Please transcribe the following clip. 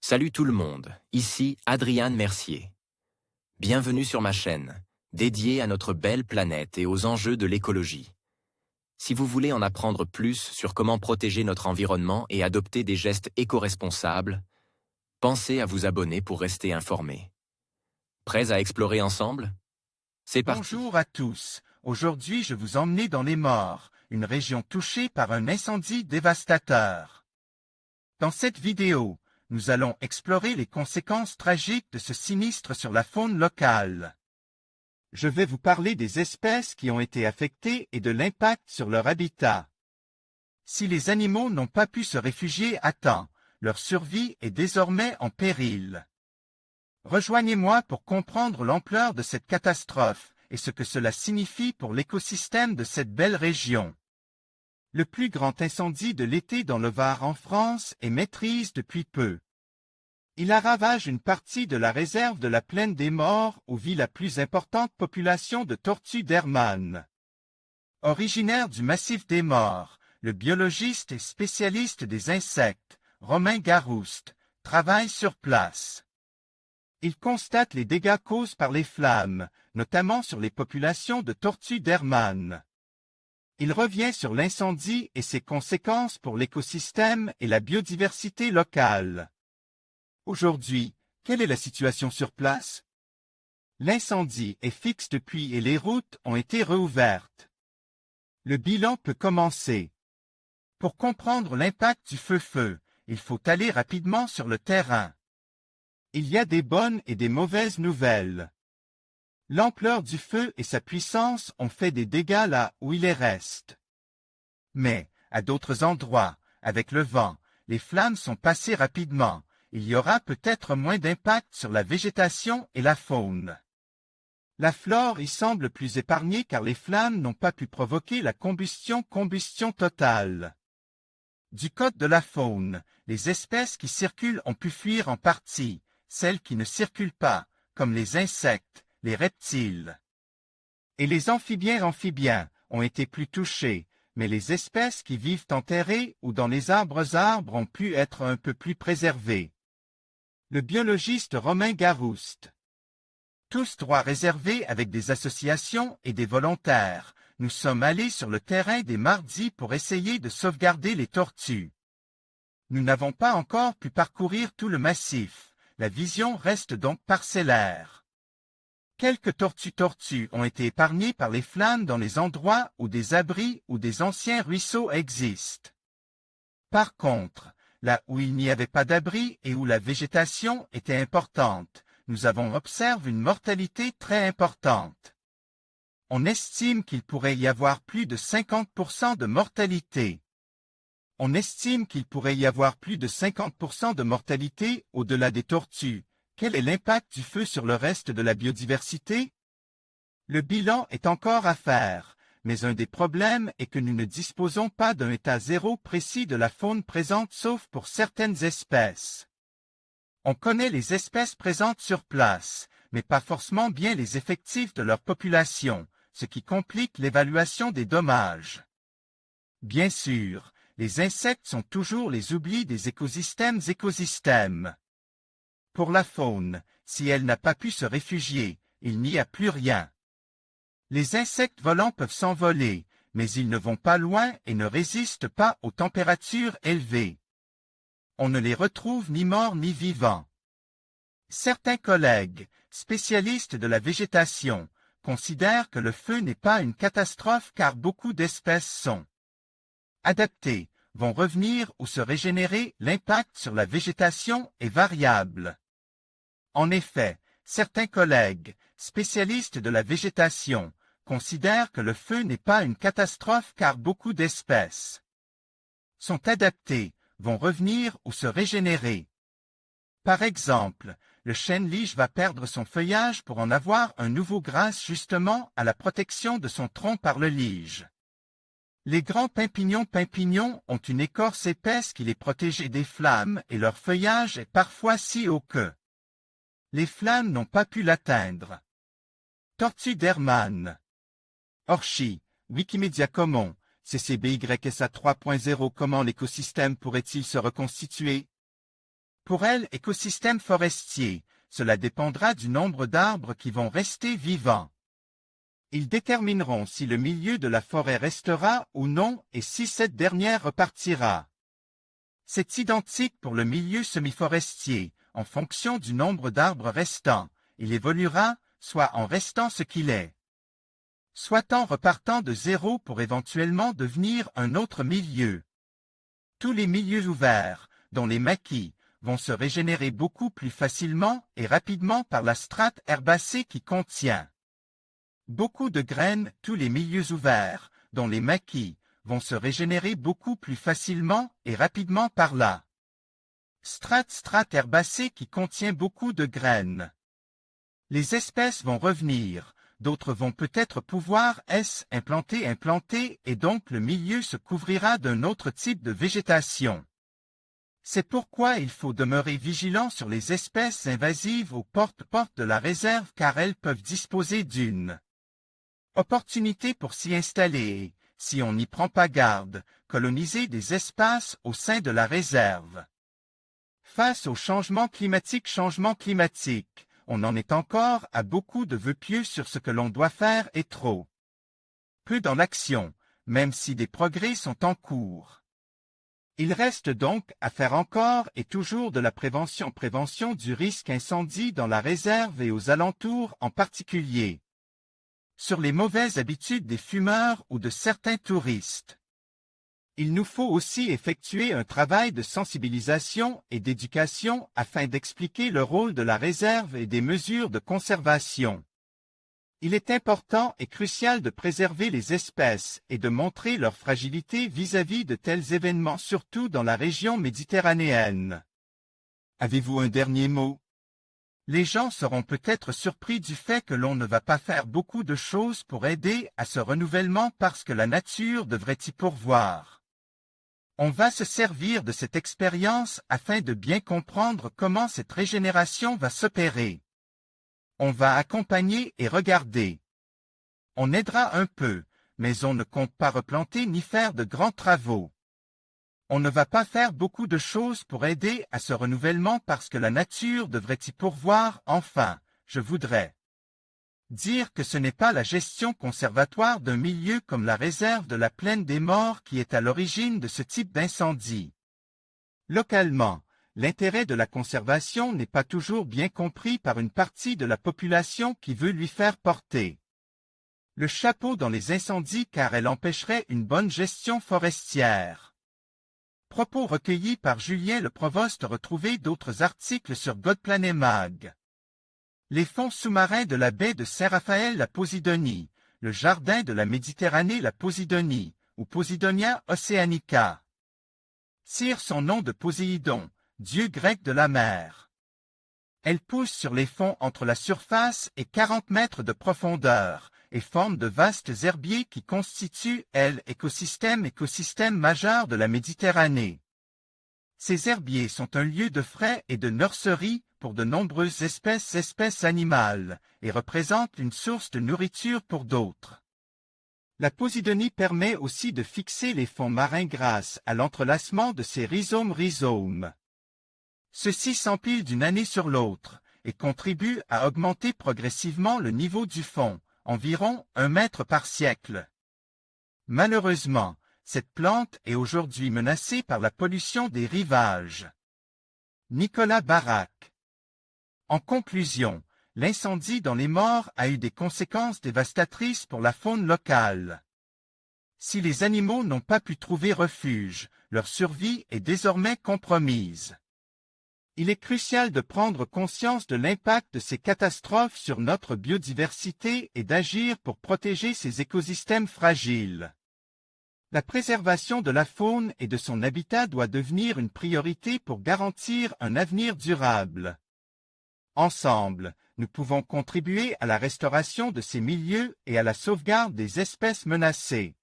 Salut tout le monde, ici Adrian Mercier. Bienvenue sur ma chaîne, dédiée à notre belle planète et aux enjeux de l'écologie. Si vous voulez en apprendre plus sur comment protéger notre environnement et adopter des gestes éco-responsables, pensez à vous abonner pour rester informé. Prêts à explorer ensemble? C'est parti. Bonjour à tous. Aujourd'hui, je vous emmène dans les Maures, une région touchée par un incendie dévastateur. Dans cette vidéo, nous allons explorer les conséquences tragiques de ce sinistre sur la faune locale. Je vais vous parler des espèces qui ont été affectées et de l'impact sur leur habitat. Si les animaux n'ont pas pu se réfugier à temps, leur survie est désormais en péril. Rejoignez-moi pour comprendre l'ampleur de cette catastrophe et ce que cela signifie pour l'écosystème de cette belle région. Le plus grand incendie de l'été dans le Var en France est maîtrise depuis peu. Il ravage une partie de la réserve de la plaine des Maures où vit la plus importante population de tortues d'Hermann. Originaire du massif des Maures, le biologiste et spécialiste des insectes, Romain Garouste, travaille sur place. Il constate les dégâts causés par les flammes, notamment sur les populations de tortues d'Hermann. Il revient sur l'incendie et ses conséquences pour l'écosystème et la biodiversité locale. Aujourd'hui, quelle est la situation sur place? L'incendie est fixe depuis et les routes ont été réouvertes. Le bilan peut commencer. Pour comprendre l'impact du feu, il faut aller rapidement sur le terrain. Il y a des bonnes et des mauvaises nouvelles. L'ampleur du feu et sa puissance ont fait des dégâts là où il reste. Mais, à d'autres endroits, avec le vent, les flammes sont passées rapidement. Il y aura peut-être moins d'impact sur la végétation et la faune. La flore y semble plus épargnée car les flammes n'ont pas pu provoquer la combustion totale. Du côté de la faune, les espèces qui circulent ont pu fuir en partie, celles qui ne circulent pas, comme les insectes, les reptiles. Et les amphibiens ont été plus touchés, mais les espèces qui vivent enterrées ou dans les arbres ont pu être un peu plus préservées. Le biologiste Romain Garouste. Tous droits réservés avec des associations et des volontaires, nous sommes allés sur le terrain des mardis pour essayer de sauvegarder les tortues. Nous n'avons pas encore pu parcourir tout le massif, la vision reste donc parcellaire. Quelques tortues ont été épargnées par les flammes dans les endroits où des abris ou des anciens ruisseaux existent. Par contre, là où il n'y avait pas d'abri et où la végétation était importante, nous avons observé une mortalité très importante. On estime qu'il pourrait y avoir plus de 50% de mortalité. On estime qu'il pourrait y avoir plus de 50% de mortalité au-delà des tortues. Quel est l'impact du feu sur le reste de la biodiversité? Le bilan est encore à faire, mais un des problèmes est que nous ne disposons pas d'un état zéro précis de la faune présente sauf pour certaines espèces. On connaît les espèces présentes sur place, mais pas forcément bien les effectifs de leur population, ce qui complique l'évaluation des dommages. Bien sûr, les insectes sont toujours les oubliés des écosystèmes. Pour la faune, si elle n'a pas pu se réfugier, il n'y a plus rien. Les insectes volants peuvent s'envoler, mais ils ne vont pas loin et ne résistent pas aux températures élevées. On ne les retrouve ni morts ni vivants. Certains collègues, spécialistes de la végétation, considèrent que le feu n'est pas une catastrophe car beaucoup d'espèces sont adaptées, vont revenir ou se régénérer. L'impact sur la végétation est variable. En effet, certains collègues, spécialistes de la végétation, considèrent que le feu n'est pas une catastrophe car beaucoup d'espèces sont adaptées, vont revenir ou se régénérer. Par exemple, le chêne-lige va perdre son feuillage pour en avoir un nouveau grâce justement à la protection de son tronc par le lige. Les grands pin-pignons ont une écorce épaisse qui les protège des flammes et leur feuillage est parfois si haut que les flammes n'ont pas pu l'atteindre. Tortue d'Hermann. Orchi, Wikimedia Commons, CCBYSA 3.0. Comment l'écosystème pourrait-il se reconstituer? Pour elle, écosystème forestier, cela dépendra du nombre d'arbres qui vont rester vivants. Ils détermineront si le milieu de la forêt restera ou non et si cette dernière repartira. C'est identique pour le milieu semi-forestier. En fonction du nombre d'arbres restants, il évoluera, soit en restant ce qu'il est, soit en repartant de zéro pour éventuellement devenir un autre milieu. Tous les milieux ouverts, dont les maquis, vont se régénérer beaucoup plus facilement et rapidement par la strate herbacée qui contient beaucoup de graines. Tous les milieux ouverts, dont les maquis, vont se régénérer beaucoup plus facilement et rapidement par la strate herbacée qui contient beaucoup de graines. Les espèces vont revenir, d'autres vont peut-être pouvoir implanter et donc le milieu se couvrira d'un autre type de végétation. C'est pourquoi il faut demeurer vigilant sur les espèces invasives aux portes de la réserve car elles peuvent disposer d'une opportunité pour s'y installer et, si on n'y prend pas garde, coloniser des espaces au sein de la réserve. Face au changement climatique, on en est encore à beaucoup de vœux pieux sur ce que l'on doit faire et trop peu dans l'action, même si des progrès sont en cours. Il reste donc à faire encore et toujours de la prévention du risque incendie dans la réserve et aux alentours en particulier. Sur les mauvaises habitudes des fumeurs ou de certains touristes. Il nous faut aussi effectuer un travail de sensibilisation et d'éducation afin d'expliquer le rôle de la réserve et des mesures de conservation. Il est important et crucial de préserver les espèces et de montrer leur fragilité vis-à-vis de tels événements, surtout dans la région méditerranéenne. Avez-vous un dernier mot? Les gens seront peut-être surpris du fait que l'on ne va pas faire beaucoup de choses pour aider à ce renouvellement parce que la nature devrait y pourvoir. On va se servir de cette expérience afin de bien comprendre comment cette régénération va s'opérer. On va accompagner et regarder. On aidera un peu, mais on ne compte pas replanter ni faire de grands travaux. On ne va pas faire beaucoup de choses pour aider à ce renouvellement parce que la nature devrait y pourvoir. Enfin, je voudrais dire que ce n'est pas la gestion conservatoire d'un milieu comme la réserve de la Plaine des Morts qui est à l'origine de ce type d'incendie. Localement, l'intérêt de la conservation n'est pas toujours bien compris par une partie de la population qui veut lui faire porter le chapeau dans les incendies car elle empêcherait une bonne gestion forestière. Propos recueillis par Julien Le Provost. Retrouvez d'autres articles sur Godplanet Mag. Les fonds sous-marins de la baie de Saint-Raphaël, la Posidonie, le jardin de la Méditerranée, la Posidonie, ou Posidonia oceanica, tire son nom de Poséidon, dieu grec de la mer. Elle pousse sur les fonds entre la surface et 40 mètres de profondeur, et forme de vastes herbiers qui constituent, écosystème majeur de la Méditerranée. Ces herbiers sont un lieu de frais et de nurserie pour de nombreuses espèces animales, et représentent une source de nourriture pour d'autres. La Posidonie permet aussi de fixer les fonds marins grâce à l'entrelacement de ses rhizomes. Ceux-ci s'empilent d'une année sur l'autre, et contribuent à augmenter progressivement le niveau du fond, environ 1 mètre par siècle. Malheureusement, cette plante est aujourd'hui menacée par la pollution des rivages. Nicolas Barak. En conclusion, l'incendie dans les Morts a eu des conséquences dévastatrices pour la faune locale. Si les animaux n'ont pas pu trouver refuge, leur survie est désormais compromise. Il est crucial de prendre conscience de l'impact de ces catastrophes sur notre biodiversité et d'agir pour protéger ces écosystèmes fragiles. La préservation de la faune et de son habitat doit devenir une priorité pour garantir un avenir durable. Ensemble, nous pouvons contribuer à la restauration de ces milieux et à la sauvegarde des espèces menacées.